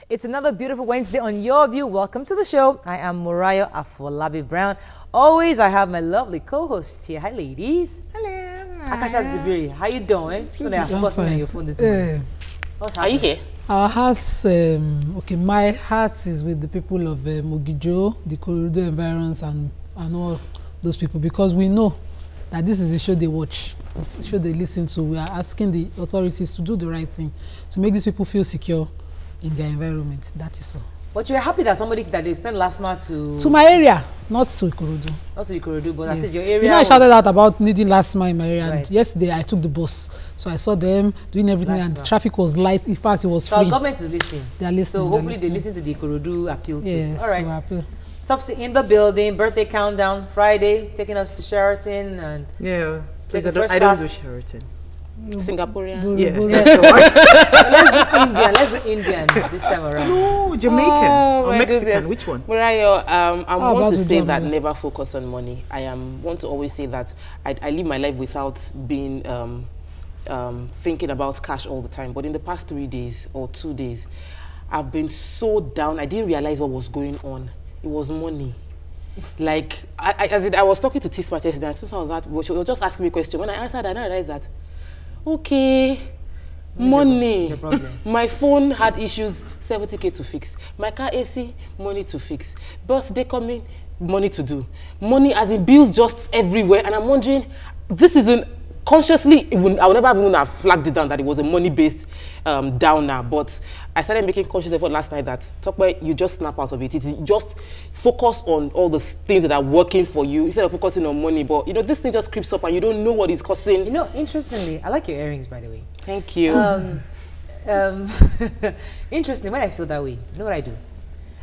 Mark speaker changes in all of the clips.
Speaker 1: It's another beautiful Wednesday on Your View. Welcome to the show. I am Moriah Afolabi Brown. Always, I have my lovely co-hosts here. Hi, ladies.
Speaker 2: Hello.
Speaker 1: Akasha Zibiri, how you doing? On your phone this morning.
Speaker 3: Are you here?
Speaker 2: Our hearts, okay, my heart is with the people of Mogijo, the corridor environs, and all those people, because we know that this is the show they watch, the show they listen to. We are asking the authorities to do the right thing, to make these people feel secure in their environment. That is all.
Speaker 1: But you were happy that somebody that they sent last month to
Speaker 2: my area, not to Ikorodu.
Speaker 1: Not to Ikorodu, but
Speaker 2: yes.
Speaker 1: At least your area.
Speaker 2: You know, I shouted out about needing last mile in my area.
Speaker 1: Right.
Speaker 2: And yesterday I took the bus, so I saw them doing everything, and traffic was light. In fact, it was free.
Speaker 1: So our government is listening.
Speaker 2: They are listening.
Speaker 1: So hopefully they listen to the Ikorodu appeal too.
Speaker 2: Yes,
Speaker 1: all right.
Speaker 2: so appeal.
Speaker 1: Topsy in the building. Birthday countdown Friday, taking us to Sheraton and
Speaker 4: Please, I don't do Sheraton.
Speaker 3: Singaporean.
Speaker 4: Yeah.
Speaker 1: Let's do Indian this time around.
Speaker 4: No, Jamaican or Mexican. Goodness. Which one?
Speaker 3: Moriah, I want to say that never focus on money. I want to always say that I live my life without being thinking about cash all the time. But in the past 3 days or 2 days, I've been so down. I didn't realize what was going on. It was money. Like, I was talking to T-Smart yesterday, and something like that, she was just asking me a question. When I answered, I realized that, okay, money. My phone had issues, 70K to fix. My car AC, money to fix. Birthday coming, money to do. Money as in bills just everywhere. And I'm wondering, this isn't consciously, I would never even have flagged it down that it was a money-based downer, but I started making conscious effort last night that, you just snap out of it. It's just focus on all the things that are working for you instead of focusing on money. But, you know, this thing just creeps up and you don't know what it's costing.
Speaker 1: You know, interestingly, I like your earrings, by the way.
Speaker 3: Thank you.
Speaker 1: Interestingly, when I feel that way, you know what I do?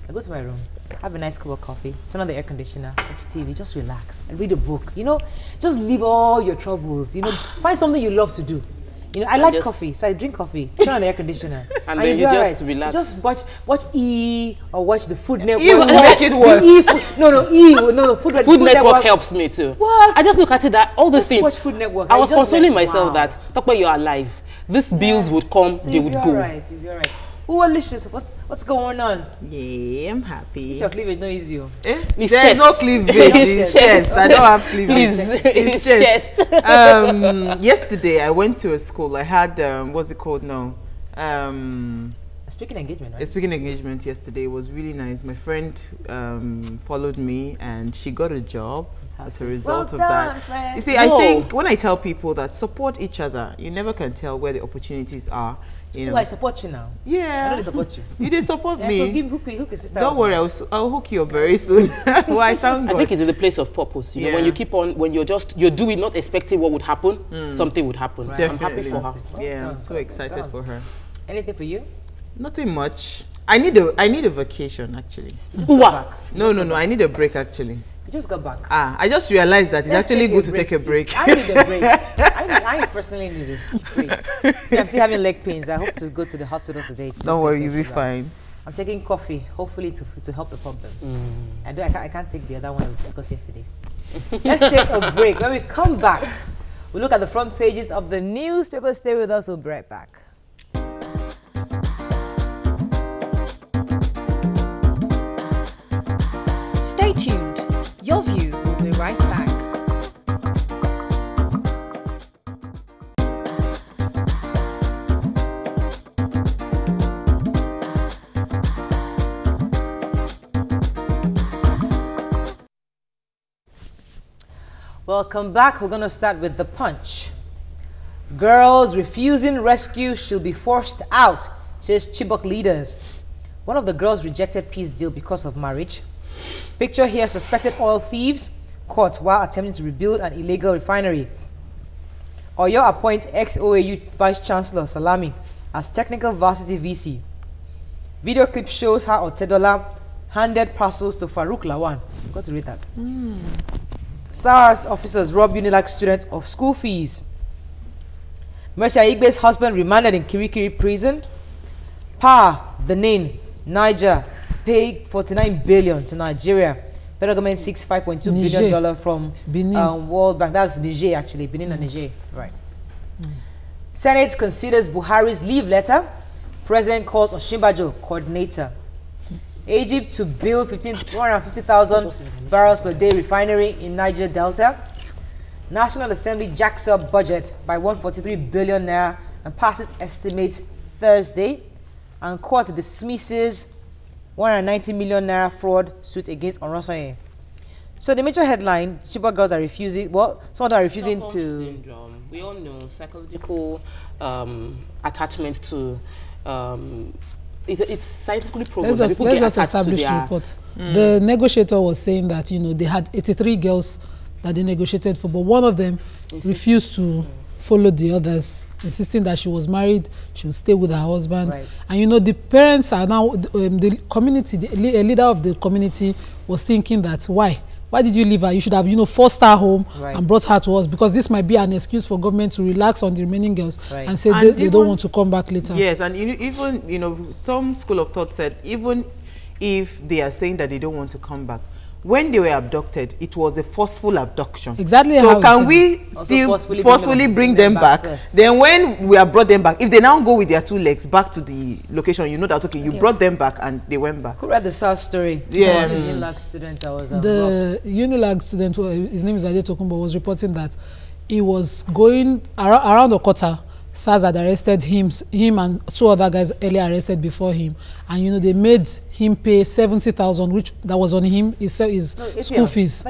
Speaker 1: I go to my room, have a nice cup of coffee, turn on the air conditioner, watch TV, just relax and read a book. You know, just leave all your troubles. You know, find something you love to do. You know, I like coffee, so I drink coffee, turn on the air conditioner.
Speaker 3: And then you just relax.
Speaker 1: Just watch E or watch the Food Network.
Speaker 4: E will make it worse.
Speaker 1: Food
Speaker 3: Network helps me too.
Speaker 1: What?
Speaker 3: I just look at it that all the things.
Speaker 1: Watch Food Network.
Speaker 3: I was consoling myself that, you're alive. These bills would come, so they would go.
Speaker 1: Right, you'll be all right. Oh, Alicious, what's going on?
Speaker 4: Yeah, I'm happy.
Speaker 1: It's your cleavage, no easy.
Speaker 3: It's
Speaker 4: There's
Speaker 3: chest.
Speaker 4: no cleavage. It's chest. I don't have cleavage.
Speaker 3: Please, it's chest.
Speaker 4: Yesterday, I went to a school. I had, what's it called now?
Speaker 1: A speaking engagement, right?
Speaker 4: A speaking engagement yesterday. It was really nice. My friend followed me and she got a job as a result of that. Friend. You see, I think when I tell people that support each other, you never can tell where the opportunities are. You know.
Speaker 1: I support you now.
Speaker 4: Yeah.
Speaker 1: I know they support you.
Speaker 4: You did support me.
Speaker 1: So hook your sister.
Speaker 4: Don't worry, I'll hook you up very soon. Why? Thank God.
Speaker 3: I think it's in the place of purpose. You know, when you keep on, when you're doing not expecting what would happen, something would happen. Right. I'm happy for her.
Speaker 4: Yeah, I'm so excited for her.
Speaker 1: Anything for you?
Speaker 4: Nothing much. I need a vacation actually.
Speaker 1: Just go back.
Speaker 4: No. I need a break actually.
Speaker 1: You just got back.
Speaker 4: I just realized that it's actually good to take a break.
Speaker 1: I need a break. I personally need a break. I'm still having leg pains. I hope to go to the hospital today.
Speaker 4: Don't worry, you'll be fine.
Speaker 1: I'm taking coffee, hopefully to help the problem. I can't take the other one we discussed yesterday. Let's take a break. When we come back, we'll look at the front pages of the newspapers. Stay with us. We'll be right back.
Speaker 5: Stay tuned. Your View will be right back.
Speaker 1: Welcome back. We're going to start with the Punch. Girls refusing rescue should be forced out, says Chibok leaders. One of the girls rejected peace deal because of marriage. Picture here, suspected oil thieves caught while attempting to rebuild an illegal refinery. Oyo appoint ex-OAU Vice Chancellor Salami as technical varsity VC. Video clip shows how Otedola handed parcels to Farouk Lawan. Got to read that. SARS officers rob Unilag students of school fees. Mercia Igbe's husband remanded in Kirikiri prison. Benin, Niger paid 49 billion to Nigeria. Federal government seeks $5.2 billion from World Bank. That's Niger, actually. Benin and Niger. Right. Senate considers Buhari's leave letter. President calls Osinbajo coordinator. Egypt to build 250,000 barrels per day refinery in Niger Delta. National Assembly jacks up budget by 143 billion naira and passes estimates Thursday. And court dismisses 190 million naira fraud suit against Onrosoye. So the major headline: Chibok girls are refusing. Well, some of them are refusing to.
Speaker 3: Syndrome. We all know psychological attachment to. It's scientifically proven that people get attached to their report.
Speaker 2: The negotiator was saying that they had 83 girls that they negotiated for, but one of them refused to follow the others, insisting that she was married, she would stay with her husband. Right. And the parents are now the community. A leader of the community was thinking that why did you leave her? You should have forced her home and brought her to us, because this might be an excuse for government to relax on the remaining girls and say they don't want to come back later.
Speaker 4: Yes, and even some school of thought said even if they are saying that they don't want to come back, when they were abducted, it was a forceful abduction.
Speaker 2: Exactly.
Speaker 4: So can we still forcefully bring them back? Then when we have brought them back, if they now go with their two legs back to the location, you know that, okay, you brought them back and they went back.
Speaker 1: Who read the SARS story?
Speaker 4: Yeah.
Speaker 1: The Unilag student that was
Speaker 2: the Unilag student, his name is Ade Tokumbo, was reporting that he was going around Okota. SARS had arrested him and two other guys earlier arrested before him, and they made him pay 70,000, which that was on him his school fees.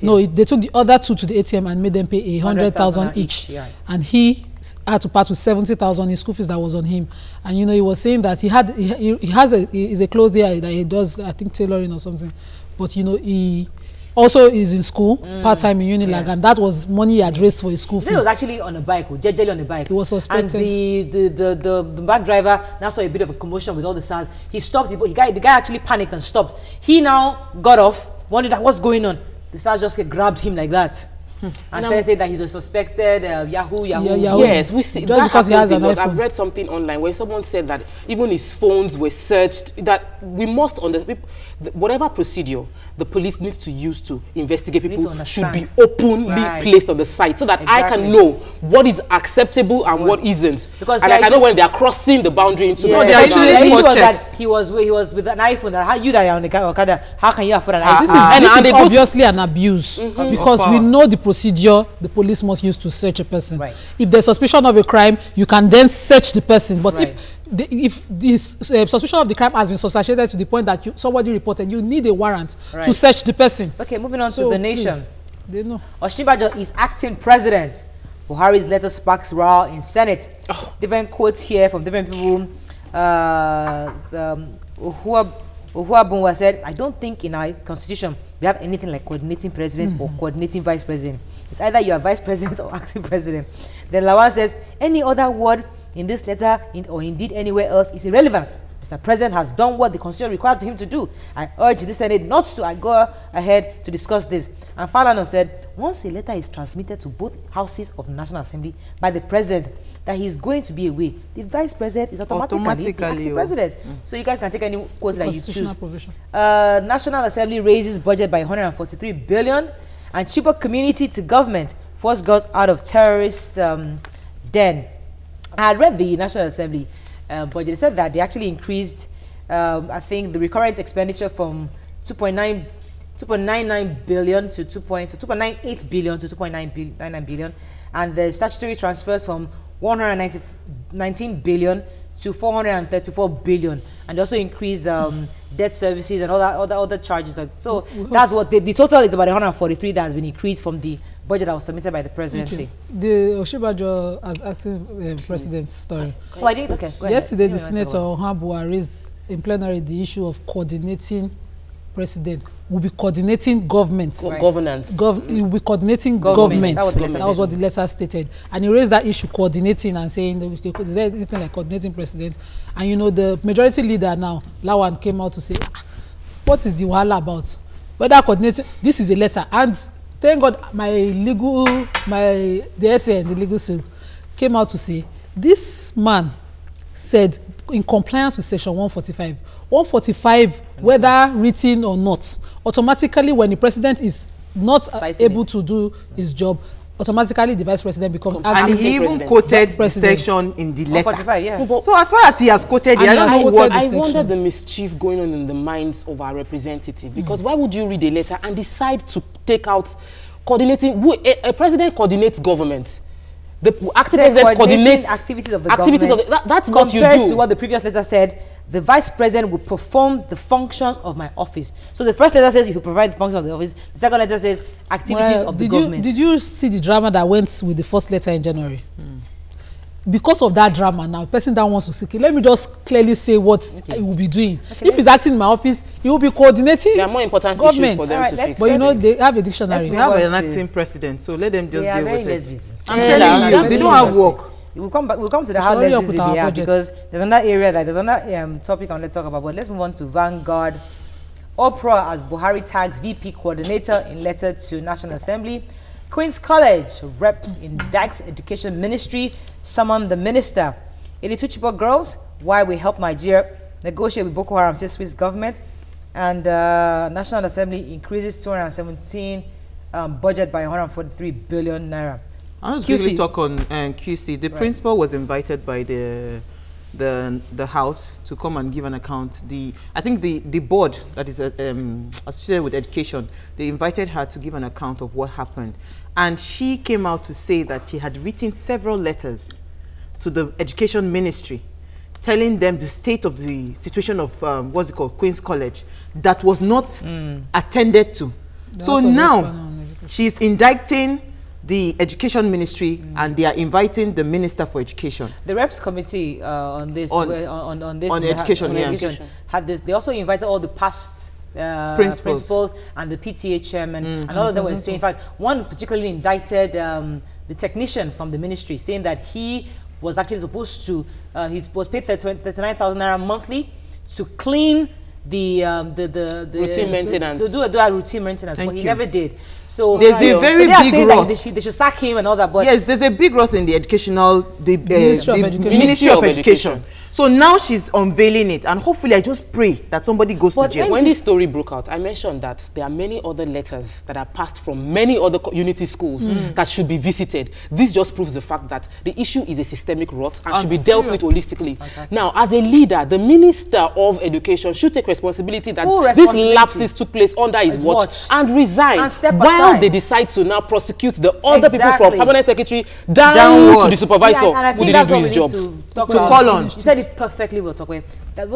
Speaker 2: No, they took the other two to the ATM and made them pay 100,000 each, and he had to part with 70,000 in school fees that was on him. And he was saying that he's a clothier that he does, I think, tailoring or something, but he also is in school part-time in Unilag, and that was money he had raised for his school fees.
Speaker 1: He was actually on a bike, jejely on a bike.
Speaker 2: He was suspected.
Speaker 1: And the back driver now saw a bit of a commotion with all the SARS. He stopped. The guy actually panicked and stopped. He now got off, wondered what's going on. The SARS just grabbed him like that. And started saying that he's a suspected Yahoo.
Speaker 3: Yes, we see. Just because he has an iPhone. I've read something online where someone said that even his phones were searched. That we must understand whatever procedure the police needs to use to investigate people should be openly placed on the site, so that I can know what is acceptable and what isn't. Because I can know when they are crossing the boundary into.
Speaker 1: No, the issue was that he was with an iPhone. That how you that are on the Okada, how can you afford an iPhone?
Speaker 2: This is obviously an abuse, because we know the procedure the police must use to search a person. If there's suspicion of a crime, you can then search the person. But if this suspicion of the crime has been substantiated to the point that somebody reported, you need a warrant to search the person.
Speaker 1: Okay, moving on to the nation.
Speaker 2: They know.
Speaker 1: Osinbajo is acting president. Buhari's letter sparks row in Senate. Different quotes here from different people. Uhuabunwa said, I don't think in our constitution we have anything like coordinating president or coordinating vice president. It's either you are vice president or acting president. Then Lawan says, any other word in this letter or indeed anywhere else is irrelevant. Mr. President has done what the constitution requires him to do. I urge the Senate not to go ahead to discuss this. And Falana said, once a letter is transmitted to both houses of the National Assembly by the President that he is going to be away, the Vice President is automatically the acting President. So you guys can take any quote that you choose. National Assembly raises budget by 143 billion, and Chibok community to government force girls out of terrorist den. I had read the National Assembly budget. They said that they actually increased, I think, the recurrent expenditure from 2.99 billion to 2.98 billion to 2.99 billion, and the statutory transfers from 119 billion to 434 billion, and they also increased debt services and other charges. So that's what the total is, about 143 that has been increased from the budget that was submitted by the presidency.
Speaker 2: The Osinbajo as acting president story.
Speaker 1: Oh, I did. Okay.
Speaker 2: Yesterday, the Senator Ohabua raised in plenary the issue of coordinating president will be coordinating government.
Speaker 3: Governance.
Speaker 2: He will be coordinating government. That was what the letter stated. And he raised that issue, coordinating, and saying, okay, is there anything like coordinating president? And you know, the majority leader now, Lawan, came out to say, what is the wahala about? Whether coordinating, this is a letter. And thank God, the SN, the legal cell, came out to say, this man said, in compliance with section 145, 145, whether written or not, automatically when the president is not able to do his job, automatically the vice president becomes acting
Speaker 4: and he even quoted the section in the letter.
Speaker 1: 145, yeah.
Speaker 4: So as far as he has quoted it,
Speaker 3: I wonder the mischief going on in the minds of our representative, because why would you read a letter and decide to take out coordinating? A president coordinates government. The acting president coordinates
Speaker 1: activities of the government.
Speaker 3: That's what you do.
Speaker 1: Compared to what the previous letter said, the vice president will perform the functions of my office. So the first letter says he will provide the functions of the office. The second letter says activities of the government.
Speaker 2: Did you see the drama that went with the first letter in January? Because of that drama now, the person that wants to seek it, let me just clearly say what he will be doing. If he's acting in my office, he will be coordinating.
Speaker 3: There are more important issues for them to fix.
Speaker 2: But you know, they have a dictionary.
Speaker 4: They have an acting president, so let them just deal with it.
Speaker 1: Busy.
Speaker 4: I'm telling you, they don't have work.
Speaker 1: We'll come to the how less busy they are, because there's another area that there's another topic I want to talk about. But let's move on to Vanguard. Oprah as Buhari tags VP coordinator in letter to National Assembly. Queen's College reps indict Education Ministry, summon the minister. 82 Chibok girls, why we help Nigeria negotiate with Boko Haram, says Swiss government. And National Assembly increases 217 budget by 143 billion naira.
Speaker 4: I want to quickly talk on QC. The principal was invited by the house to come and give an account. I think the board that is associated with education, they invited her to give an account of what happened, and she came out to say that she had written several letters to the education ministry telling them the state of the situation of what's it called, Queen's College, that was not attended to. So now she's indicting the education ministry, and they are inviting the minister for education.
Speaker 1: The reps committee on
Speaker 4: education
Speaker 1: had this. They also invited all the past principals and the PTA chairman, and all of them were saying. In fact, one particularly indicted the technician from the ministry, saying that he was actually supposed to he was paid 39,000 naira monthly to clean the
Speaker 3: routine maintenance,
Speaker 1: to do a routine maintenance, but he never did. So
Speaker 4: there's a very big rot.
Speaker 1: They should sack him and all that. But
Speaker 4: yes, there's a big rot in the Ministry of Education. So now she's unveiling it, and hopefully I just pray that somebody goes to jail.
Speaker 3: When this story broke out, I mentioned that there are many other letters that are passed from many other unity schools that should be visited. This just proves the fact that the issue is a systemic rot and should be dealt with holistically. Fantastic. Now, as a leader, the Minister of Education should take responsibility that these lapses took place under his watch and resign, and while they decide to now prosecute the other people from permanent secretary down to the supervisor who didn't do his job.
Speaker 1: To call on. You said it perfectly well, Tokwe.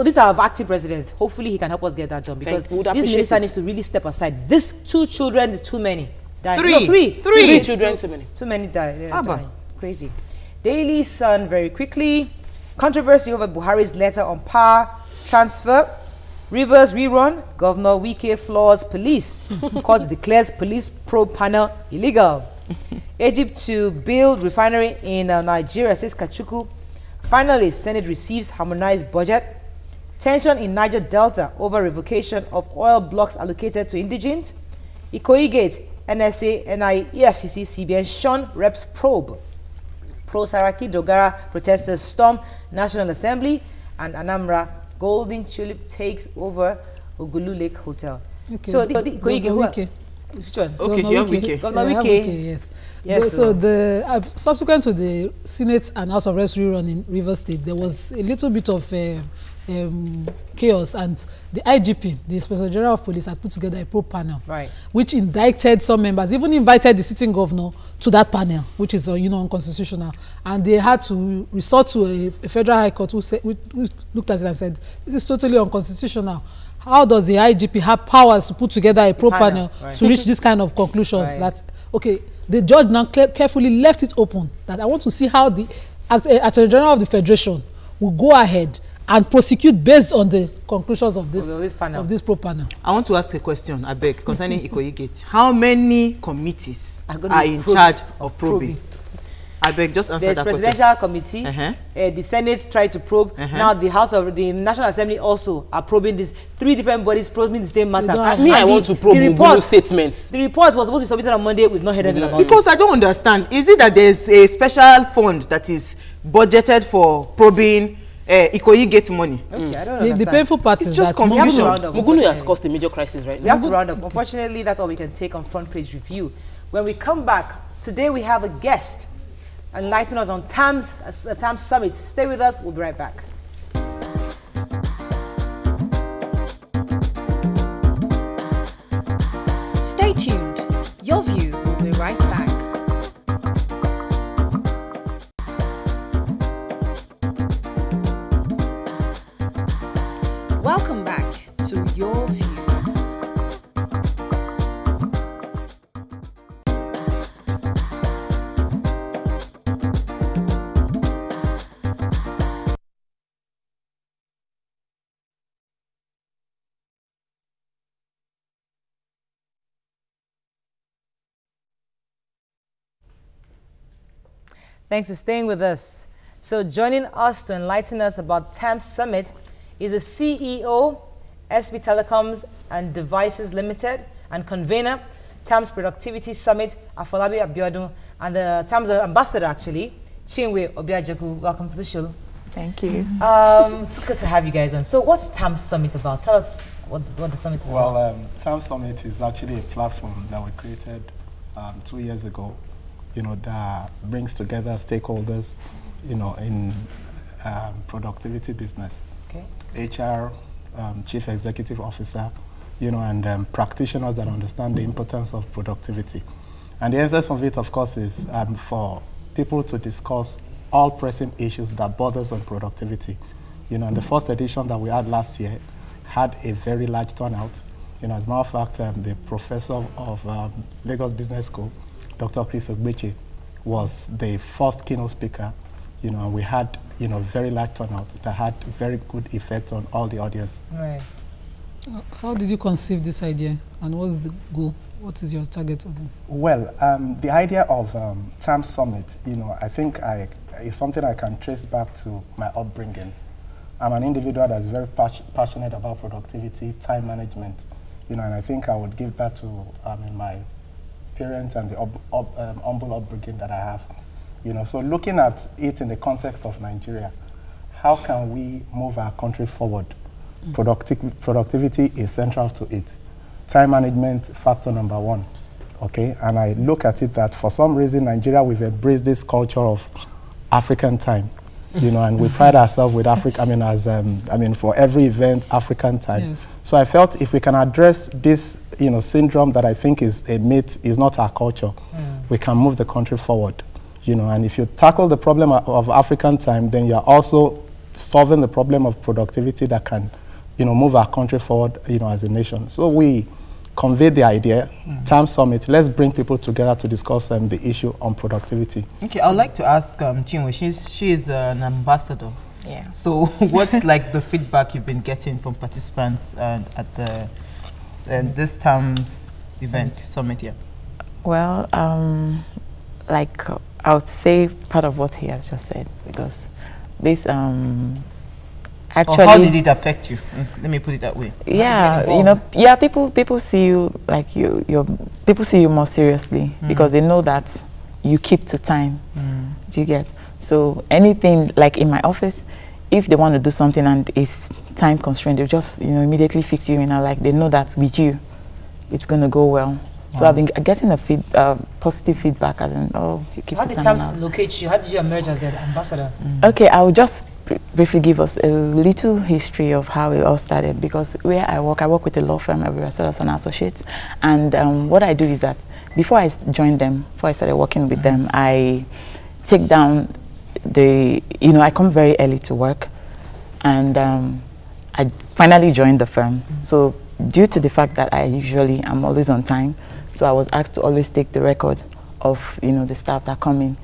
Speaker 1: These are our acting presidents. Hopefully he can help us get that job, because this minister needs to really step aside. These 2 children is too many. Three children too many. Too many die. Crazy. Daily Sun very quickly. Controversy over Buhari's letter on power transfer. Rivers rerun. Governor Wike floors police. Court declares police probe panel illegal. Egypt to build refinery in Nigeria, says Kachuku. Finally, Senate receives harmonized budget. Tension in Niger Delta over revocation of oil blocks allocated to indigents. Ikoyi Gate, NSA, NIE, EFCC, CBN, Sean reps probe. Pro-Saraki Dogara protesters storm National Assembly. And Anambra, Golden Tulip takes over Ogulu Lake Hotel. Okay. So, Ikoyi Gate, which one?
Speaker 4: Okay, you have Wike.
Speaker 1: Governor Wike.
Speaker 2: Yes. Yes, so subsequent to the Senate and House of Reps rerun in Rivers State, there was a little bit of chaos, and the IGP, the Inspector General of Police, had put together a probe panel, which indicted some members, even invited the sitting governor to that panel, which is unconstitutional, and they had to resort to a federal high court who looked at it and said, this is totally unconstitutional. How does the IGP have powers to put together a probe panel to reach this kind of conclusions? That the judge now carefully left it open, that I want to see how the Attorney General of the Federation will go ahead and prosecute based on the conclusions of this
Speaker 1: panel.
Speaker 2: Of this pro panel.
Speaker 4: I want to ask a question, I beg, concerning Ikoyi Gate. How many committees are in charge of probing? I beg, just answer that question.
Speaker 1: There's presidential committee. The Senate tried to probe. Now the House of the National Assembly also are probing this. 3 different bodies probing the same matter.
Speaker 3: I want to probe the statements.
Speaker 1: The report was supposed to be submitted on Monday. We've not heard anything about it.
Speaker 4: Because I don't understand. Is it that there's a special fund that is budgeted for probing Ikoyi Gate money?
Speaker 1: Okay, I don't understand.
Speaker 2: The painful part is that
Speaker 3: Mugunu has caused a major crisis right now.
Speaker 1: We have to round up. Unfortunately, that's all we can take on Front Page Review. When we come back, today we have a guest enlighten us on TAMS Summit. Stay with us. We'll be right back.
Speaker 5: Stay tuned. Your View will be right back. Welcome back to Your View.
Speaker 1: Thanks for staying with us. So joining us to enlighten us about TAMS Summit is the CEO, SB Telecoms and Devices Limited, and convener, TAMS Productivity Summit, Afolabi Abiodun, and the TAMS ambassador, actually, Chinwe Obiajaku. Welcome to the show.
Speaker 6: Thank you.
Speaker 1: It's good to have you guys on. So what's TAMS Summit about? Tell us what the summit is about.
Speaker 7: Well, TAMS Summit is actually a platform that we created 2 years ago, that brings together stakeholders, in productivity business.
Speaker 1: Okay.
Speaker 7: HR, chief executive officer, and practitioners that understand the importance of productivity. And the essence of it, of course, is for people to discuss all pressing issues that borders on productivity. And the first edition that we had last year had a very large turnout. As a matter of fact, the professor of Lagos Business School, Dr. Chris Ogbeche, was the first keynote speaker, and we had, very large turnout that had very good effect on all the audience.
Speaker 1: Right.
Speaker 2: How did you conceive this idea, and what's the goal? What is your target audience?
Speaker 7: Well, the idea of TAMS Summit, I think is something I can trace back to my upbringing. I'm an individual that's very passionate about productivity, time management, and I think I would give that to my parents and the humble upbringing that I have. So looking at it in the context of Nigeria, how can we move our country forward? Productivity is central to it. Time management, factor number 1. Okay, and I look at it that for some reason Nigeria, we've embraced this culture of African time, and we pride ourselves with Africa. For every event, African time.
Speaker 2: Yes.
Speaker 7: So I felt if we can address this, syndrome that I think is a myth, is not our culture, we can move the country forward. And if you tackle the problem of African time, then you're also solving the problem of productivity that can, move our country forward, as a nation. So we conveyed the idea, TAMS Summit, let's bring people together to discuss the issue on productivity.
Speaker 4: Okay, I would like to ask Chinwe, she is an ambassador.
Speaker 6: Yeah.
Speaker 4: So what's like the feedback you've been getting from participants at the this TAMS event, summit here?
Speaker 6: Well, I would say part of what he has just said, because this actually,
Speaker 4: or how did it affect you? Let me put it that way.
Speaker 6: Yeah, people see you like people see you more seriously because they know that you keep to time. Do you get? So anything like in my office, if they want to do something and it's time constrained, they just immediately fix you. Like they know that with you, it's gonna go well. So I've been getting a positive feedback as in, you keep
Speaker 1: How did TAMS locate you? How did you emerge as the ambassador?
Speaker 6: Okay, I will just briefly give us a little history of how it all started, because where I work with a law firm, Sellers and Associates, and what I do is that before I joined them, before I started working with them, I take down I come very early to work, and I finally joined the firm. So due to the fact that I'm always on time, so I was asked to always take the record of the staff that come in,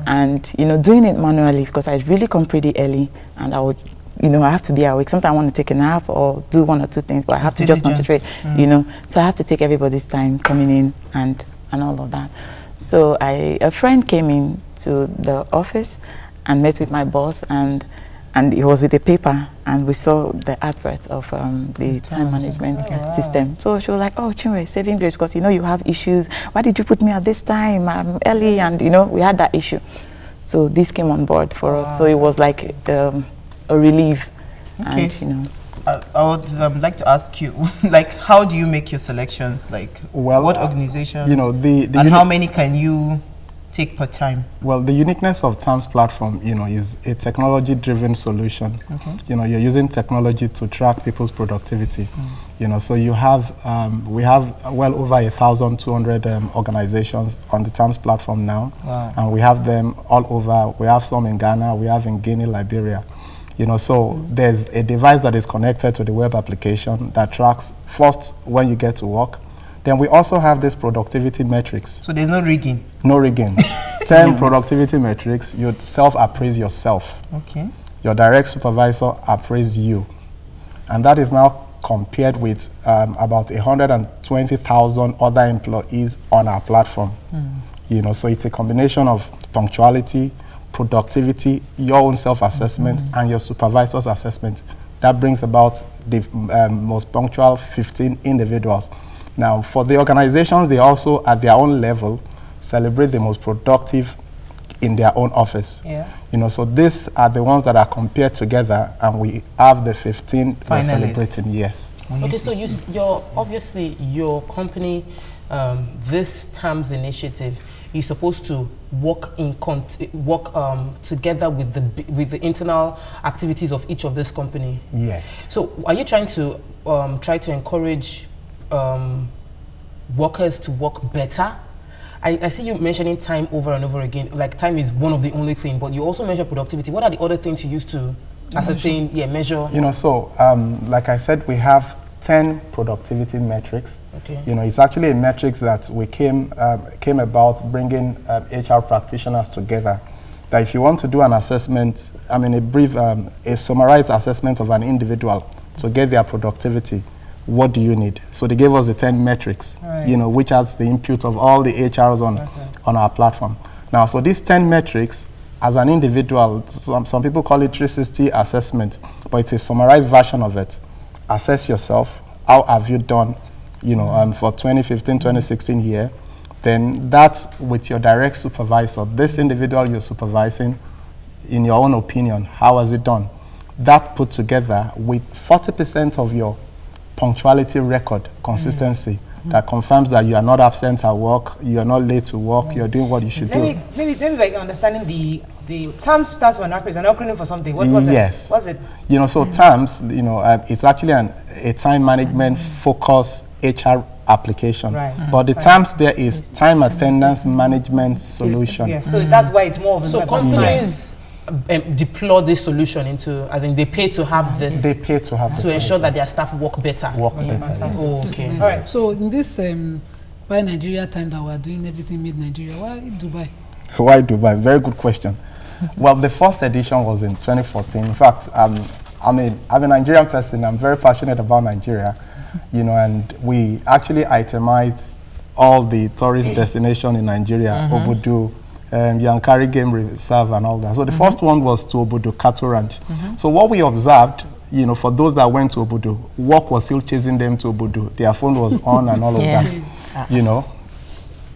Speaker 6: and doing it manually, because I really come pretty early, and I would you know, I have to be awake. Sometimes I want to take a nap or do one or two things, but I have to just concentrate, you know. So I have to take everybody's time coming in and all of that. So a friend came in to the office and met with my boss, and he was with a paper, and we saw the advert of the time management system. So she was like, oh, Chinwe, saving grace, because you know you have issues. Why did you put me at this time? I'm early, and you know, we had that issue. So this came on board for us. So it was like a relief.
Speaker 4: Okay.
Speaker 6: And, you know,
Speaker 4: I would like to ask you, like, how do you make your selections? Like,
Speaker 7: well,
Speaker 4: what organizations?
Speaker 7: You know,
Speaker 4: and how many can you take per time?
Speaker 7: Well, the uniqueness of TAM's platform, you know, is a technology-driven solution. You know, you're using technology to track people's productivity. You know, so you have, we have well over 1,200 organizations on the TAM's platform now.
Speaker 4: Wow.
Speaker 7: And we have them all over. We have some in Ghana, we have in Guinea, Liberia. You know, so there's a device that is connected to the web application that tracks first when you get to work. Then we also have this productivity metrics.
Speaker 4: So there's no rigging?
Speaker 7: No rigging. 10 productivity metrics. You self-appraise yourself.
Speaker 4: Okay.
Speaker 7: Your direct supervisor appraise you. And that is now compared with about 120,000 other employees on our platform. You know, so it's a combination of punctuality, productivity, your own self-assessment, and your supervisor's assessment. That brings about the most punctual 15 individuals. Now, for the organizations, they also, at their own level, celebrate the most productive in their own office.
Speaker 1: Yeah.
Speaker 7: You know, so these are the ones that are compared together, and we have the 15 we're celebrating. Yes.
Speaker 3: Okay, so you're obviously your company, this TAM's initiative, you're supposed to work together with the internal activities of each of this company.
Speaker 7: Yes.
Speaker 3: So are you trying to encourage workers to work better? I see you mentioning time over and over again. Like, time is one of the only thing, but you also measure productivity. What are the other things you use to ascertain, measure? You
Speaker 7: know, so like I said, we have 10 productivity metrics.
Speaker 3: Okay.
Speaker 7: You know, it's actually a metrics that we came about bringing HR practitioners together. That if you want to do an assessment, I mean a summarized assessment of an individual to get their productivity, what do you need? So they gave us the 10 metrics, you know, which has the input of all the HRs on our platform. Now, so these 10 metrics, as an individual, some people call it 360 assessment, but it's a summarized version of it. Assess yourself. How have you done, you know, for 2015, 2016 year? Then that's with your direct supervisor. This individual you're supervising, in your own opinion, how has it done? That put together with 40% of your punctuality record, consistency, that confirms that you are not absent at work, you are not late to work, you're doing what you should do.
Speaker 1: Maybe by understanding the TAMS stands for an acronym for something. What was it?
Speaker 7: Yes.
Speaker 1: What's it?
Speaker 7: You know, so TAMS, you know, it's actually a time management focused HR application. Right. But the TAMS there is time attendance management solution.
Speaker 1: Yeah, so that's why it's more of a...
Speaker 3: So companies deploy this solution into, as in they pay to have this.
Speaker 7: They pay to have
Speaker 3: to ensure that their staff work better.
Speaker 1: Oh,
Speaker 3: okay.
Speaker 2: Nice. All right. So in this Buy Nigeria time that we're doing everything made Nigeria, why Dubai?
Speaker 7: Why Dubai? Very good question. Well, the first edition was in 2014. In fact, I'm a Nigerian person. I'm very passionate about Nigeria, you know, and we actually itemized all the tourist destinations in Nigeria, Obudu, Yankari Game Reserve and all that. So the first one was to Obudu Cattle Ranch. So what we observed, you know, for those that went to Obudu, work was still chasing them to Obudu. Their phone was on and all of that, you know.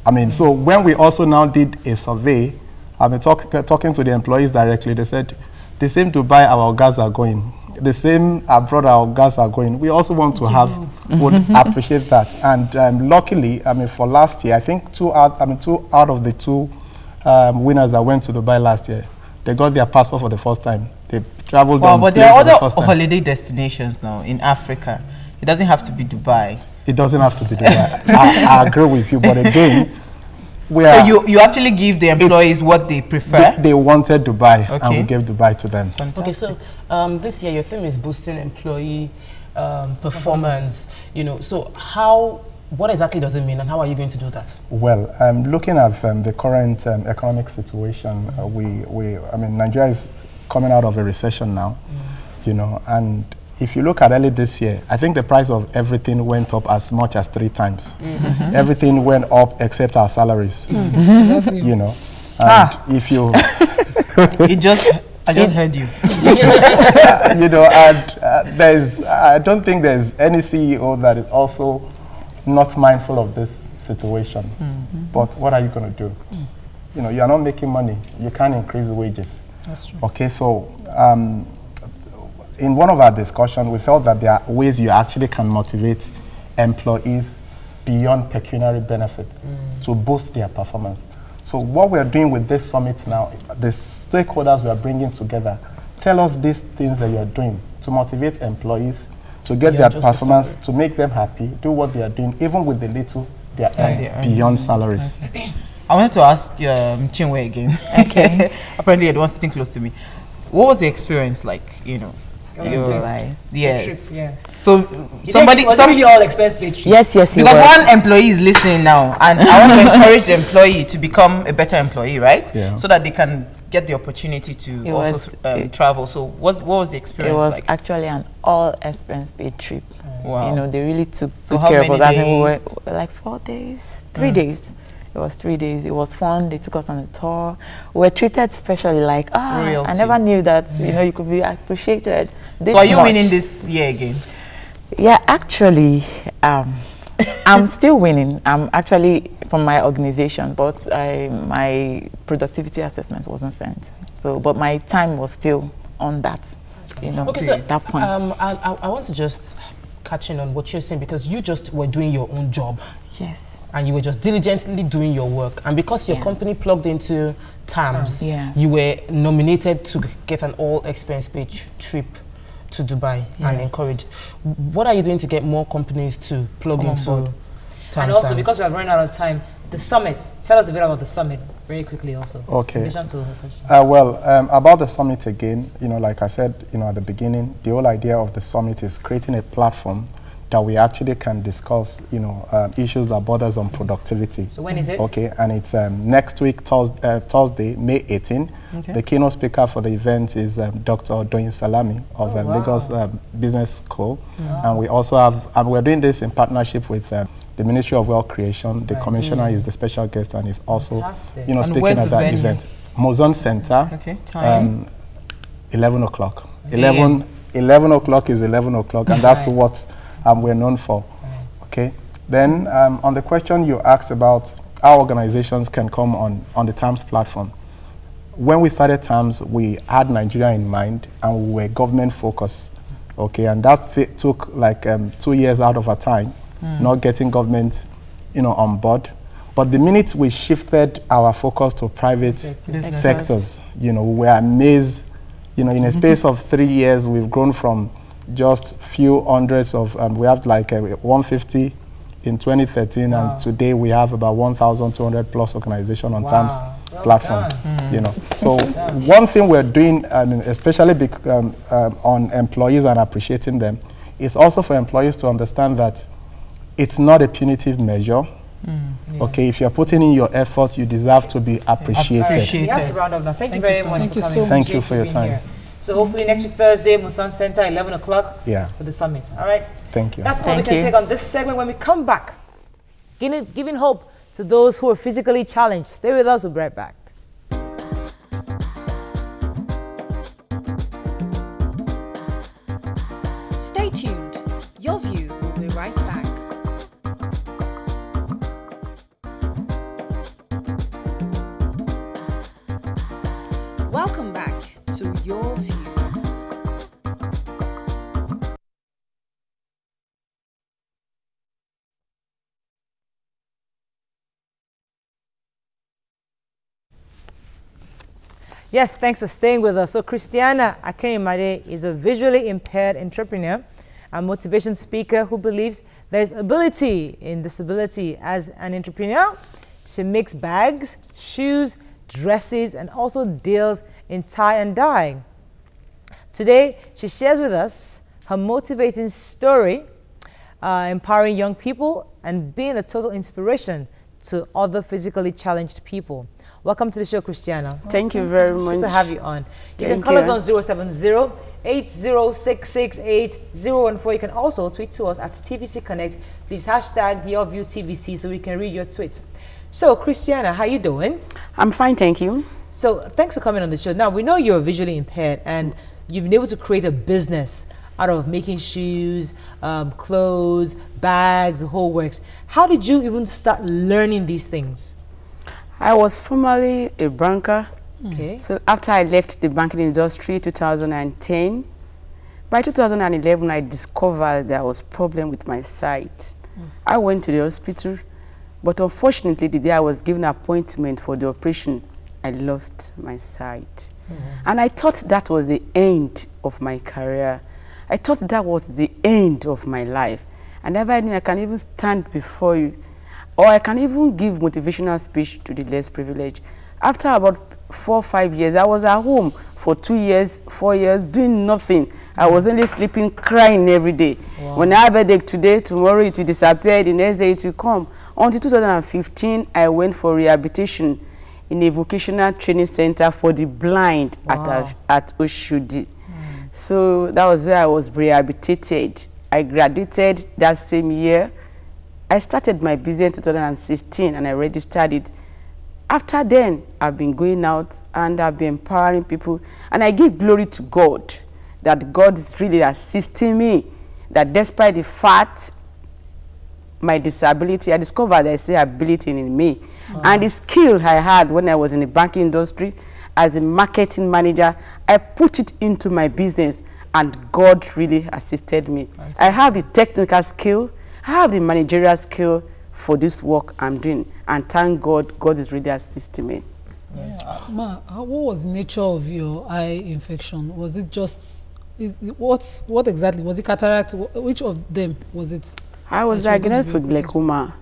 Speaker 7: I mean, so when we also now did a survey, I've been talking to the employees directly. They said, the same Dubai our guys are going, the same abroad our guys are going. We also want to have, would appreciate that. And luckily, I mean, for last year, I think two out of the two winners that went to Dubai last year, they got their passport for the first time. They traveled.
Speaker 4: Well, but there are other holiday destinations now in Africa. It doesn't have to be Dubai.
Speaker 7: It doesn't have to be Dubai. I agree with you, but again,
Speaker 4: so you actually give the employees what they prefer?
Speaker 7: They wanted Dubai, and we gave Dubai to them.
Speaker 3: Fantastic. Okay, so this year your theme is boosting employee performance. You know, so what exactly does it mean, and how are you going to do that? Well,
Speaker 7: looking at the current economic situation, I mean, Nigeria is coming out of a recession now. you know, and if you look at early this year, I think the price of everything went up as much as 3 times. Everything went up except our salaries, you know. And if you...
Speaker 4: I just heard you.
Speaker 7: You know, and I don't think there's any CEO that is also not mindful of this situation. But what are you going to do? You know, you're not making money. You can't increase wages.
Speaker 2: That's true.
Speaker 7: Okay, so in one of our discussions, we felt that there are ways you actually can motivate employees beyond pecuniary benefit to boost their performance. So what we're doing with this summit now, the stakeholders we are bringing together, tell us these things that you're doing to motivate employees, to get their performance, to make them happy, do what they are doing, even with the little they are earning beyond salaries.
Speaker 4: Okay. I wanted to ask Chinwe again. Okay. Apparently, you're the one sitting close to me. What was the experience like, you know? Yes.
Speaker 1: Trip, yeah.
Speaker 4: So
Speaker 1: was it really all expense paid trip?
Speaker 6: Yes, yes.
Speaker 4: Because one employee is listening now, and I want to encourage the employee to become a better employee, right?
Speaker 7: Yeah.
Speaker 4: So that they can get the opportunity to travel. So what was the experience like?
Speaker 6: It was actually an all expense paid trip.
Speaker 4: Wow.
Speaker 6: You know, they really took
Speaker 4: So
Speaker 6: good
Speaker 4: how
Speaker 6: care of
Speaker 4: many
Speaker 6: us. I think we
Speaker 4: days?
Speaker 6: were like 4 days, 3 days. It was 3 days. It was fun. They took us on a tour. We were treated specially, like,
Speaker 4: Royalty.
Speaker 6: I never knew that, you know, you could be appreciated this
Speaker 4: So are you
Speaker 6: much.
Speaker 4: winning this year again?
Speaker 6: Yeah, actually, I'm still winning. I'm actually from my organization, but my productivity assessment wasn't sent. So, but my time was still on that, you know,
Speaker 3: Okay, so
Speaker 6: that point.
Speaker 3: I want to just catch in on what you're saying, because you just were doing your own job.
Speaker 6: Yes.
Speaker 3: And you were just diligently doing your work. And because your company plugged into TAMS, you were nominated to get an all-expense paid trip to Dubai and encouraged. What are you doing to get more companies to plug into TAMS?
Speaker 1: And also, because we are running out of time, the summit. Tell us a bit about the summit very quickly also.
Speaker 7: Okay.
Speaker 1: In addition to her question.
Speaker 7: Well, about the summit again, you know, like I said, you know, at the beginning, the whole idea of the summit is creating a platform that we actually can discuss, you know, issues that borders on productivity.
Speaker 1: So when is it?
Speaker 7: Okay, and it's next week, Thursday, May 18. Okay. The keynote speaker for the event is Dr. Odoyin Salami of Lagos Business School. And we also have, and we're doing this in partnership with the Ministry of Wealth Creation. The commissioner is the special guest and is also, you know,
Speaker 4: and
Speaker 7: speaking at that event. Mozon Center,
Speaker 4: okay. Time?
Speaker 7: 11 o'clock. 11 o'clock is 11 o'clock, and that's what we're known for. Okay. Then on the question you asked about how organizations can come on the TAMS platform. When we started TAMS, we had Nigeria in mind and we were government focused. Okay, and that took like 2 years out of our time, not getting government, you know, on board. But the minute we shifted our focus to private sectors, you know, we were amazed. You know, in a space of 3 years, we've grown from just few hundreds of, we have like 150 in 2013, and today we have about 1,200 plus organizations on TAMS platform. You know, so one thing we're doing, especially on employees and appreciating them, is also for employees to understand that it's not a punitive measure. Okay, if you're putting in your effort, you deserve to be appreciated.
Speaker 1: We have to round up now. Thank you very much for coming.
Speaker 7: Thank you for your time.
Speaker 1: Here. So hopefully next week Thursday, Musan Center, 11 o'clock for the summit. All right?
Speaker 7: Thank you.
Speaker 1: That's all we can take on this segment. When we come back, giving hope to those who are physically challenged. Stay with us. We'll be right back.
Speaker 5: Stay tuned. Your View will be right back. Welcome back to Your View.
Speaker 1: Yes, thanks for staying with us. So Christiana Akenyemade is a visually impaired entrepreneur and motivation speaker who believes there's ability in disability. As an entrepreneur, she makes bags, shoes, dresses, and also deals in tie and dye. Today, she shares with us her motivating story, empowering young people and being a total inspiration to other physically challenged people. Welcome to the show, Christiana.
Speaker 8: Thank you very much.
Speaker 1: Good to have you on. You can call us on 80668014. You can also tweet to us at TVC Connect. Please hashtag YourViewTVC so we can read your tweets. So, Christiana, how you doing?
Speaker 8: I'm fine, thank you.
Speaker 1: So, thanks for coming on the show. Now, we know you're visually impaired and you've been able to create a business out of making shoes, clothes, bags, the whole works. How did you even start learning these things?
Speaker 8: I was formerly a banker.
Speaker 1: Okay.
Speaker 8: So after I left the banking industry, 2010, by 2011, I discovered there was a problem with my sight. I went to the hospital, but unfortunately, the day I was given an appointment for the operation, I lost my sight. And I thought that was the end of my career. I thought that was the end of my life. I never knew I can even stand before you, or I can even give motivational speech to the less privileged. After about 4 or 5 years, I was at home for 2 years, 4 years, doing nothing. I was only sleeping, crying every day. Wow. When I have a headache today, tomorrow it will disappear, the next day it will come. Until 2015, I went for rehabilitation in a vocational training center for the blind. Wow. at Oshodi. So that was where I was rehabilitated. I graduated that same year. I started my business in 2016 and I registered it. After then, I've been going out and I've been empowering people. And I give glory to God that God is really assisting me. That despite the fact, my disability, I discovered there's a ability in me. And the skill I had when I was in the banking industry as a marketing manager, I put it into my business and God really assisted me. I have the technical skill, I have the managerial skill for this work I'm doing, and thank God, God is really assisting me.
Speaker 2: Yeah. Ma, what was the nature of your eye infection? Was it just, what exactly? Was it cataract? Which of them was it?
Speaker 8: I was diagnosed with glaucoma.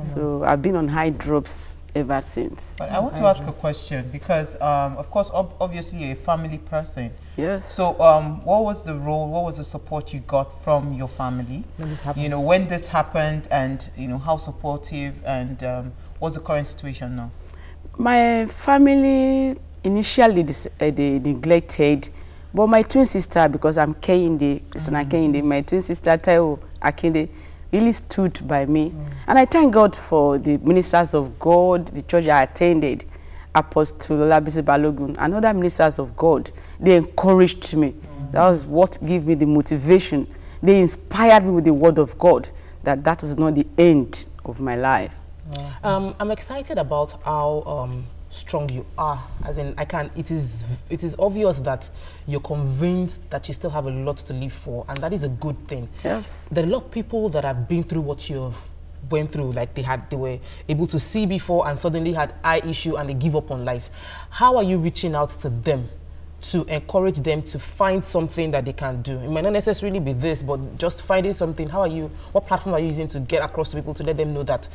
Speaker 8: So I've been on eye drops ever since.
Speaker 4: But I want to ask a question because, of course, obviously you're a family person.
Speaker 8: Yes.
Speaker 4: So what was the role, what was the support you got from your family? When this happened? You know, when this happened and, you know, how supportive and what's the current situation now?
Speaker 8: My family initially they neglected, but my twin sister, because I'm Kehinde, my twin sister Taiwo Akinde, really stood by me. And I thank God for the ministers of God, the church I attended, Apostle Olabisi Balogun, and other ministers of God. They encouraged me. That was what gave me the motivation. They inspired me with the word of God, that was not the end of my life.
Speaker 3: I'm excited about how strong you are. As in, it is obvious that you're convinced that you still have a lot to live for, and that is a good thing.
Speaker 8: Yes.
Speaker 3: There are a lot of people that have been through what you've went through, like they were able to see before and suddenly had eye issue and they give up on life. How are you reaching out to them to encourage them to find something that they can do? It might not necessarily be this, but just finding something. What platform are you using to get across to people to let them know that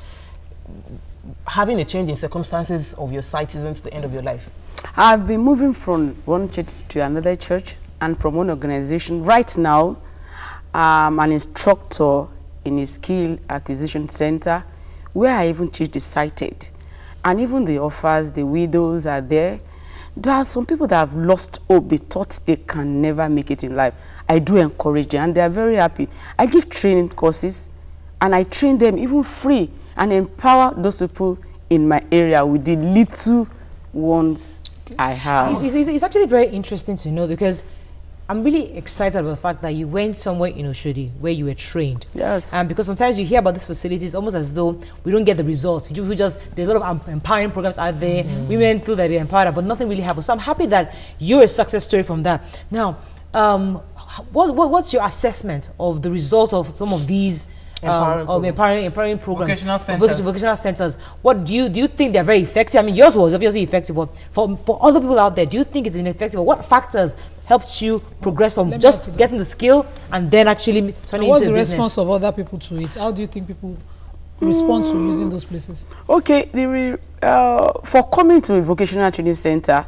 Speaker 3: having a change in circumstances of your sight isn't the end of your life?
Speaker 8: I've been moving from one church to another church and from one organization. Right now, I'm an instructor in a skill acquisition center where I even teach the sighted. And even the orphans, the widows are there. There are some people that have lost hope. They thought they can never make it in life. I do encourage them and they are very happy. I give training courses and I train them even free and empower those people in my area with the little ones I have.
Speaker 1: It's actually very interesting to know because I'm really excited about the fact that you went somewhere in Oshodi where you were trained.
Speaker 8: Yes.
Speaker 1: Because sometimes you hear about these facilities almost as though we don't get the results. There's a lot of empowering programs out there. Women feel that they're empowered, but nothing really happens. So I'm happy that you're a success story from that. Now, what's your assessment of the result of some of these empowering programs, vocational centers? What do you think they're very effective? I mean, yours was obviously effective, but for other people out there, do you think it's been effective? What factors helped you progress from just getting the skill and then actually turning into a business? What's the response
Speaker 2: of other people to it? How do you think people respond to using those places?
Speaker 8: Okay, for coming to a vocational training center,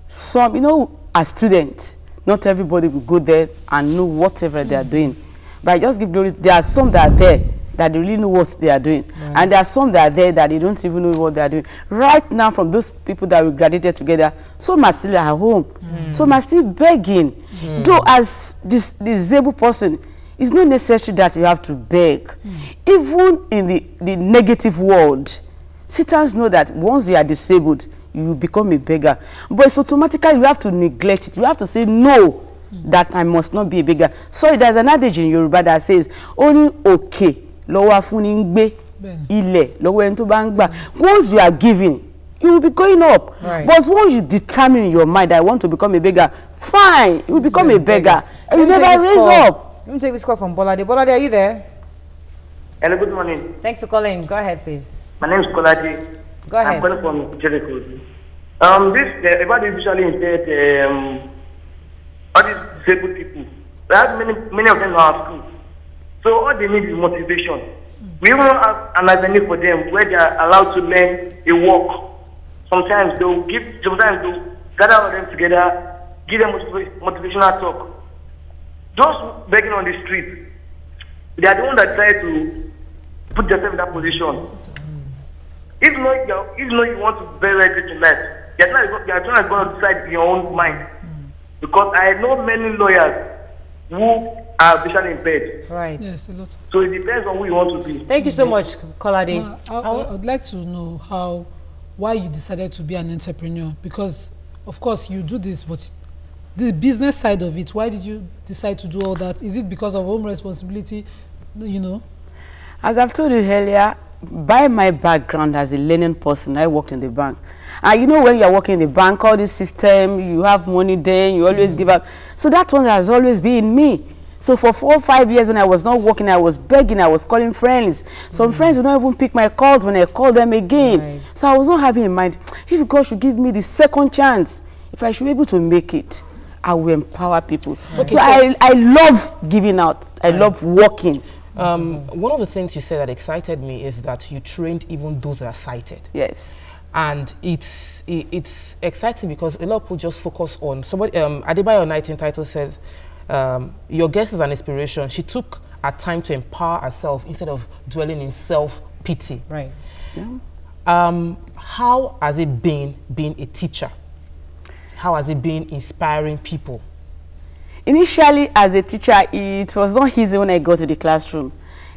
Speaker 8: some, as students, not everybody will go there and know whatever they are doing. But I just give glory. There are some that are there that they really know what they are doing. Right. And there are some that are there that they don't even know what they are doing. Right now, from those people that we graduated together, some are still at home. Some are still begging. Though as this disabled person, it's not necessary that you have to beg. Even in the negative world, Satans know that once you are disabled, you become a beggar. But it's automatically you have to neglect it. You have to say no, that I must not be a beggar. Sorry, there's an adage in Yoruba that says, only okay, lowa funingbe, ile, lowa entubangba. Once you are giving, you will be going up. Right. But once you determine in your mind, I want to become a beggar, fine, you will become a beggar. And you never raise up.
Speaker 1: Let me take this call from Bolade. Bolade, are you there?
Speaker 9: Hello, good morning.
Speaker 1: Thanks for calling. Go ahead, please.
Speaker 9: My name is Kolaji.
Speaker 1: Go ahead.
Speaker 9: I'm calling from Jericho. About the visually impaired, all these disabled people, we have many of them in our school. So all they need is motivation. We even have an avenue for them where they are allowed to learn a work. Sometimes they'll gather all of them together, give them motivational talk. Those begging on the street, they are the ones that try to put themselves in that position. If not, you want to very, very great in life, you are trying to go outside in your own mind. Because I know many lawyers who are visually impaired.
Speaker 2: Right. Yes, a lot.
Speaker 9: So it depends on who you want to be.
Speaker 1: Thank you so much, Kolade.
Speaker 2: I would like to know why you decided to be an entrepreneur. Because, of course, you do this, but the business side of it, why did you decide to do all that? Is it because of home responsibility, you know?
Speaker 8: As I've told you earlier, by my background as a learning person, I worked in the bank. And you know, when you're working in the bank, all this system, you have money there, you always give up. So that one has always been in me. So for 4 or 5 years when I was not working, I was begging, I was calling friends. Some friends would not even pick my calls when I called them again. Right. So I was not having in mind, if God should give me the second chance, if I should be able to make it, I will empower people. Okay, so I love giving out. I love working.
Speaker 3: One of the things you said that excited me is that you trained even those that are sighted.
Speaker 8: Yes.
Speaker 3: And it's exciting because a lot of people just focus on somebody. Adebayo Knight in title says, your guest is an inspiration. She took her time to empower herself instead of dwelling in self-pity.
Speaker 1: Right.
Speaker 3: Yeah. How has it been being a teacher? How has it been inspiring people?
Speaker 8: Initially, as a teacher, it was not easy when I got to the classroom.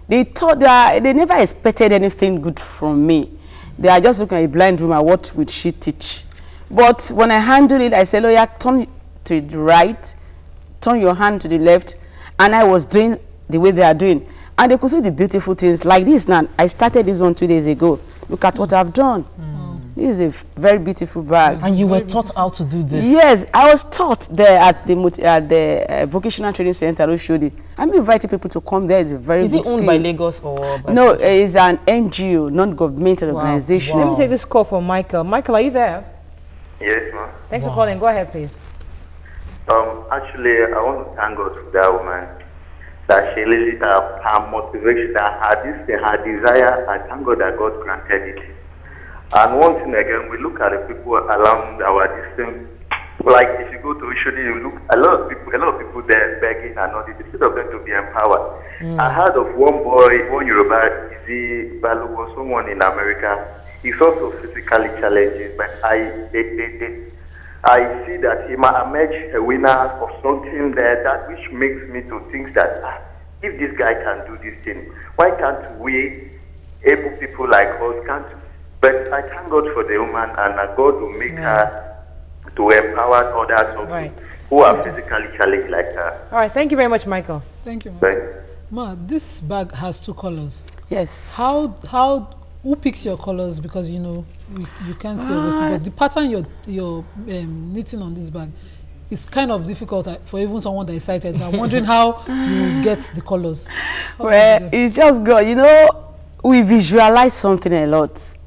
Speaker 8: They thought that they never expected anything good from me. They are just looking at a blind woman, what would she teach? But when I handled it, I said, lawyer, turn to the right, turn your hand to the left, and I was doing the way they are doing. And they could see the beautiful things like this now. I started this one 2 days ago. Look at what I've done. This is a very beautiful bag.
Speaker 3: And you were taught how to do this?
Speaker 8: Yes, I was taught there at the Vocational Training Center, Oshodi. I'm inviting people to come there. It's a very good
Speaker 3: Is it owned by Lagos or by
Speaker 8: No, it's an NGO, non-governmental organization.
Speaker 1: Let me take this call from Michael. Michael, are you there?
Speaker 10: Yes, ma'am.
Speaker 1: Thanks for calling. Go ahead, please.
Speaker 10: Actually, I want to thank God for that woman. That she really, her motivation, that her desire, I thank God that God granted it. And one thing again, we look at the people around our distance. Like if you go to Ishodi, you look a lot of people there begging and all this. Instead of them to be empowered. I heard of one boy, one Yoruba, Izzy Balogun, someone in America. He's also physically challenging, but I see that he might emerge a winner or something there, that which makes me to think that if this guy can do this thing, why can't we able people like us can't? But I thank God for the woman, and God will make her to empower others also who are physically challenged like her.
Speaker 1: All right, thank you very much, Michael.
Speaker 2: Thank you,
Speaker 10: Ma.
Speaker 2: Ma, this bag has 2 colors.
Speaker 8: Yes.
Speaker 2: Who picks your colors? Because you know you can't see obviously, but the pattern you're knitting on this bag is kind of difficult for even someone that is sighted. I'm wondering how you get the colors.
Speaker 8: Well, it's just good. You know, we visualize something a lot.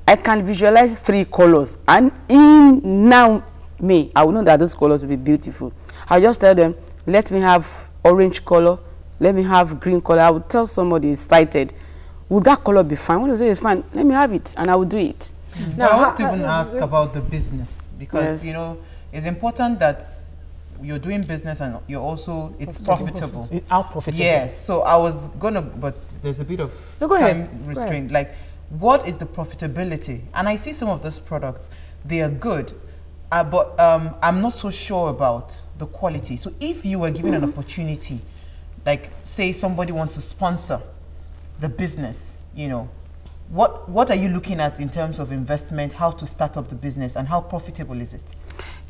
Speaker 8: I can visualize 3 colors, and in now me, I will know that those colors will be beautiful. I'll just tell them, let me have orange color, let me have green color. I will tell somebody is sighted, would that color be fine? When you say it's fine, let me have it, and I will do it.
Speaker 4: Now, I want to even ask about the business, because you know it's important that you're doing business and you're also profitable.
Speaker 3: How profitable?
Speaker 4: Yes. So I was gonna, but there's a bit of time restraint. Like, what is the profitability? And I see some of those products, they are good, but I'm not so sure about the quality. So if you were given an opportunity, like say somebody wants to sponsor the business, you know, what are you looking at in terms of investment, how to start up the business, and how profitable is it?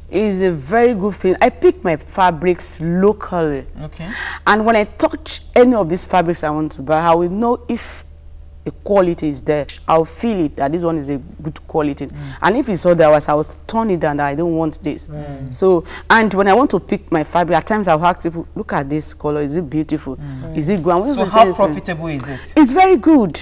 Speaker 8: It's a very good thing. I pick my fabrics locally.
Speaker 4: Okay.
Speaker 8: And when I touch any of these fabrics I want to buy, I will know if the quality is there. I'll feel it that this one is a good quality. And if it's otherwise, I'll turn it down that I don't want this. So, and when I want to pick my fabric, at times I'll ask people, look at this color, is it beautiful? Is it good?
Speaker 4: So how profitable is it?
Speaker 8: It's very good.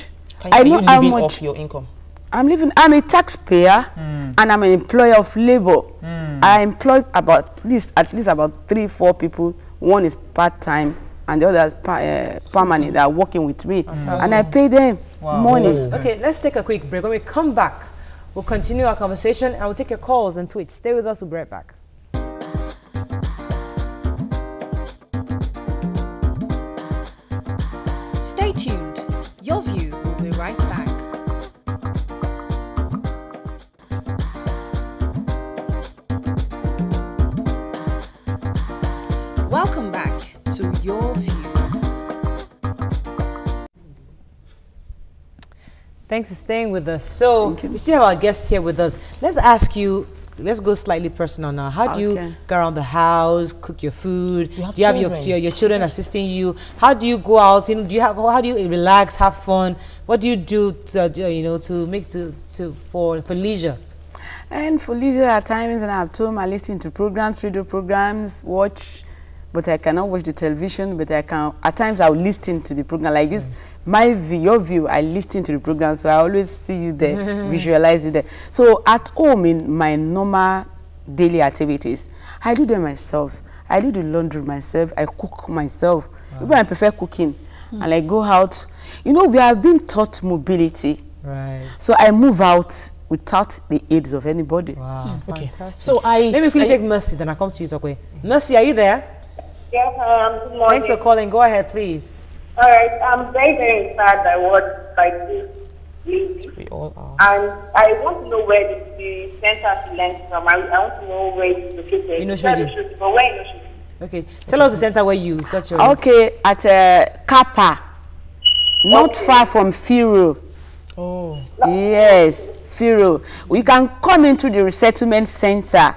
Speaker 3: Are you living off your income?
Speaker 8: I'm a taxpayer and I'm an employer of labor. I employ at least about 3-4 people. One is part-time and the other is permanent. They are working with me and I pay them money.
Speaker 1: Okay, let's take a quick break. When we come back, we'll continue our conversation and we'll take your calls and tweets. Stay with us, we'll be right back.
Speaker 5: Stay tuned. Your View will be right back. Welcome back to Your View.
Speaker 1: Thanks for staying with us. So we still have our guest here with us. Let's ask you, let's go slightly personal now. How do you go around the house, cook your food? Do you have your children assisting you? How do you go out? You know, how do you relax, have fun? What do you do to, you know, to make for leisure?
Speaker 8: And for leisure, at times, and I'm at home, I listen to programs, radio programs, watch, but I cannot watch the television, but I can, at times I'll listen to the program like this. My view, your view, I listen to the program, so I always see you there, visualize it there. So at home, in my normal daily activities, I do them myself. I do the laundry myself, I cook myself. Even I prefer cooking, and I go out. You know, we have been taught mobility.
Speaker 1: Right.
Speaker 8: So I move out without the aids of anybody.
Speaker 1: Wow,
Speaker 3: okay.
Speaker 1: fantastic.
Speaker 3: So
Speaker 1: let me quickly take Mercy, then I'll come to you, Sokwe. Mercy, are you there?
Speaker 11: Yes, I am. Good morning.
Speaker 1: Thanks for calling. Go ahead, please.
Speaker 11: All right. I'm very, very sad by what by this lady.
Speaker 3: We all are.
Speaker 11: And I want to know where the center she learned from. I want to know where it's located.
Speaker 1: You know, Shodi.
Speaker 11: But where in Oshodi?
Speaker 1: Okay. Tell us the center where you got your...
Speaker 8: Okay, at Kappa. Not far from Firo.
Speaker 3: Oh.
Speaker 8: Yes, Firo. We can come into the resettlement center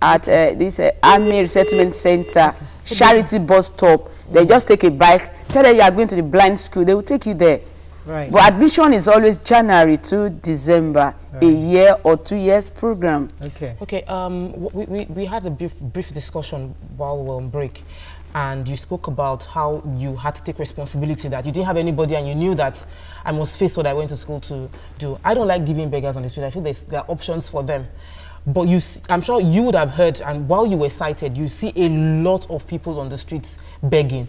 Speaker 8: at this Army Resettlement Center, Charity bus stop. They just take a bike, tell them you are going to the blind school, they will take you there.
Speaker 1: Right.
Speaker 8: But admission is always January to December, a year or 2 years program.
Speaker 1: Okay.
Speaker 3: Okay, we had a brief discussion while we were on break, and you spoke about how you had to take responsibility, that you didn't have anybody and you knew that I must face what I went to school to do. I don't like giving beggars on the street. I feel there are options for them. But I'm sure you would have heard, and while you were cited, you see a lot of people on the streets begging.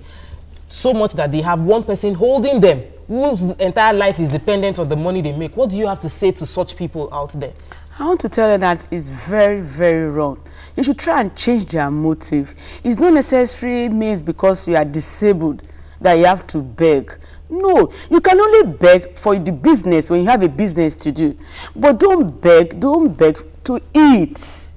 Speaker 3: So much that they have one person holding them, whose entire life is dependent on the money they make. What do you have to say to such people out there?
Speaker 8: I want to tell you that it's very, very wrong. You should try and change their motive. It's not necessarily means because you are disabled that you have to beg. No, you can only beg for the business when you have a business to do. But don't beg to eat.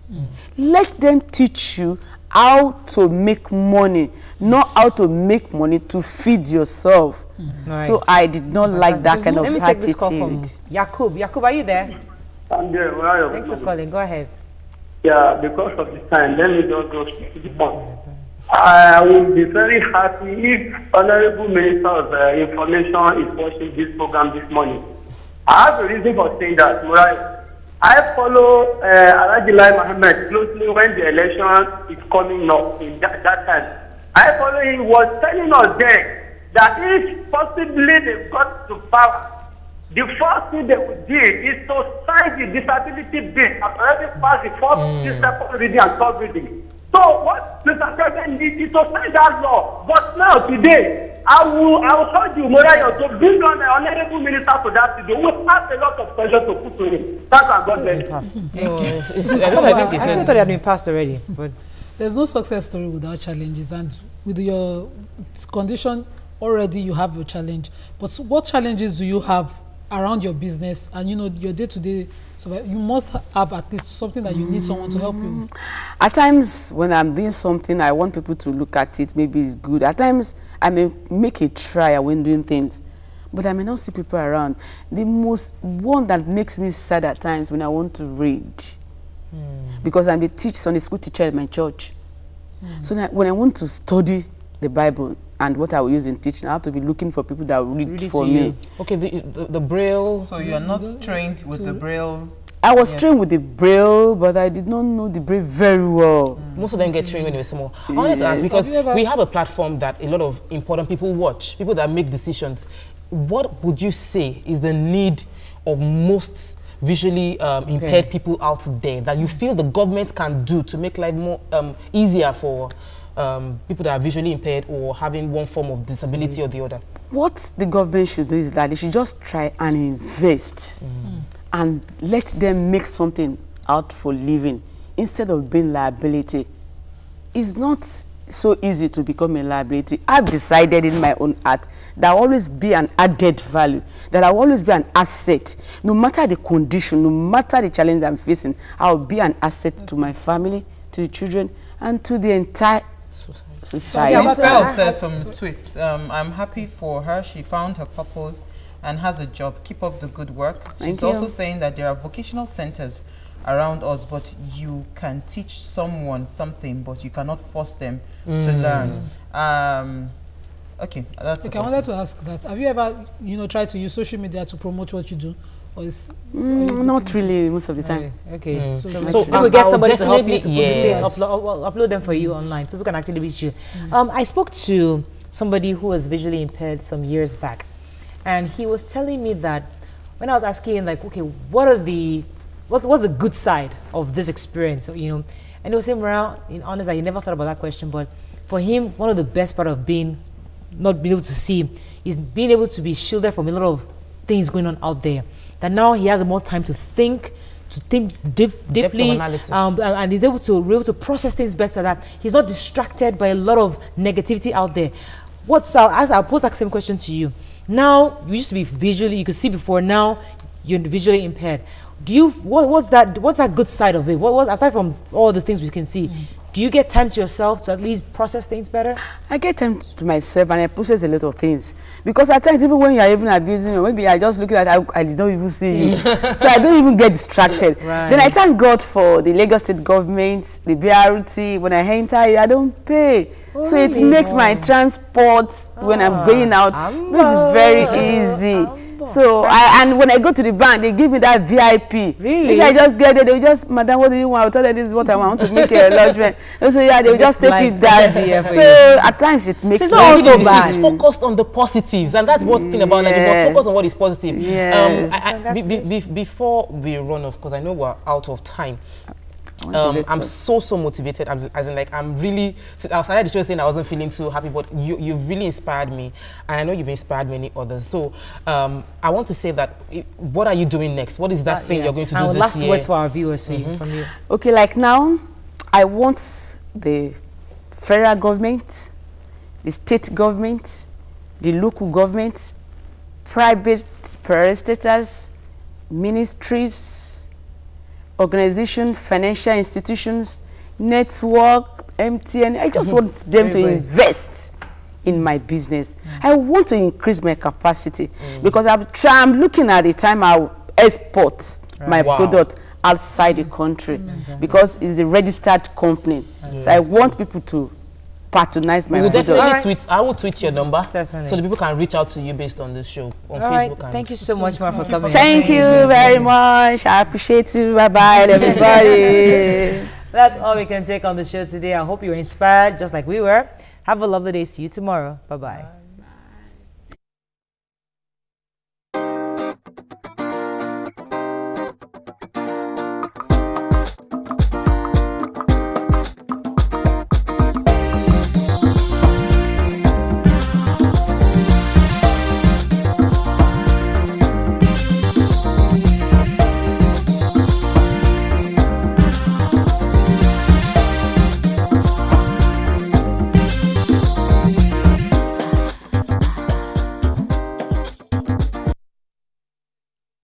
Speaker 8: Let them teach you how to make money, not how to make money to feed yourself.
Speaker 1: Right.
Speaker 8: So I did not like that kind of attitude.
Speaker 1: Let me take this call from Yakub. Yakub, are you there?
Speaker 12: I'm there. Where are you?
Speaker 1: Thanks for calling. Go ahead.
Speaker 12: Yeah, because of the time, let me just go to the point. I would be very happy if Honorable Minister of Information is watching this program this morning. I have a reason for saying that, right? I follow Alhaji Lai Mohammed closely when the election is coming up in that time. I follow him, he was telling us then that if possibly they got to power, the first thing they would do is to sign the disability bill. I've already passed the first, second reading and third reading. So what Mr. President needs is to sign that law. But now today, I will urge you, Morayo, to bring on an honorable minister to that today. We have a lot of questions to put to him. That's what God bless.
Speaker 1: I thought it had been passed already. But
Speaker 2: there's no success story without challenges, and with your condition already you have a challenge. But what challenges do you have around your business and your day-to-day, so you must have at least something that you need someone to help you with.
Speaker 8: At times when I'm doing something, I want people to look at it, maybe it's good. At times I may make a trial when doing things, but I may not see people around. The most one that makes me sad at times when I want to read, because I'm a Sunday school teacher at my church. So now, when I want to study the Bible and what I will use in teaching, I have to be looking for people that will read for me.
Speaker 3: Okay, the Braille.
Speaker 4: So you're not trained with the Braille?
Speaker 8: I was trained with the Braille, but I did not know the Braille very well.
Speaker 3: Most of them get trained when they were small. I wanted to ask, because we have a platform that a lot of important people watch, people that make decisions. What would you say is the need of most visually impaired people out there that you feel the government can do to make life more easier for people that are visually impaired or having one form of disability or the other?
Speaker 8: What the government should do is that they should just try and invest and let them make something out for living instead of being liability. It's not so easy to become a liability. I've decided in my own heart that I'll always be an added value, that I'll always be an asset. No matter the condition, no matter the challenge I'm facing, I'll be an asset to my family, to the children, and to the entire society.
Speaker 4: Isabel says some tweets, I'm happy for her. She found her purpose and has a job. Keep up the good work. She's also saying that there are vocational centers around us, but you can teach someone something, but you cannot force them to learn. Okay, that's
Speaker 2: okay. I wanted to ask that. Have you ever, tried to use social media to promote what you do? Or is,
Speaker 8: not really, most of the time.
Speaker 1: Okay. So we get somebody to help you to put this thing, upload them for you online, so we can actually reach you. I spoke to somebody who was visually impaired some years back, and he was telling me that when I was asking him, like, okay, what's the good side of this experience, and he was saying, around, in honest, that he never thought about that question, but for him, one of the best part of not being able to see is being able to be shielded from a lot of things going on out there. That now he has more time to think deeply, and he's able to process things better. That he's not distracted by a lot of negativity out there. As I'll pose that same question to you. Now you used to be visually, you could see before. Now you're visually impaired. What's that good side of it? What aside from all the things we can see? Do you get time to yourself to at least process things better?
Speaker 8: I get time to myself and I process a lot of things. Because at times, even when you are even abusing me, maybe I just look at it, I did not even see you. So I don't even get distracted. Right. Then I thank God for the Lagos State government, the BRT. When I enter, I don't pay. Oh, so it makes my transport when I'm going out, it's very easy. So and when I go to the bank, they give me that VIP. Really? If I just get there, they will just, madam, what do you want? I'll tell them this is what I want to make a lodgement. So yeah, they will just take it down. So at times it makes
Speaker 3: it's not also bad. She's focused on the positives, and that's one thing about like we must focus on what is positive. Yes. Before we run off, because I know we're out of time. I'm so motivated. I'm really. I started the show saying I wasn't feeling too happy, but you've really inspired me, and I know you've inspired many others. So I want to say that what are you doing next? What is that thing you're going to do this year?
Speaker 1: Last words for our viewers from you.
Speaker 8: Okay, like now, I want the federal government, the state government, the local government, private parastatals, ministries, organization, financial institutions, network, MTN. I just want them to invest in my business. I want to increase my capacity because I'm looking at the time I'll export my product outside the country because it's a registered company. So I want people to patronize my product.
Speaker 3: Definitely I will tweet your number so the people can reach out to you based on this show on Facebook.
Speaker 1: Thank you so much, for coming.
Speaker 8: Thank you very much. I appreciate you. Bye-bye, everybody.
Speaker 1: That's all we can take on the show today. I hope you were inspired just like we were. Have a lovely day. See you tomorrow. Bye-bye.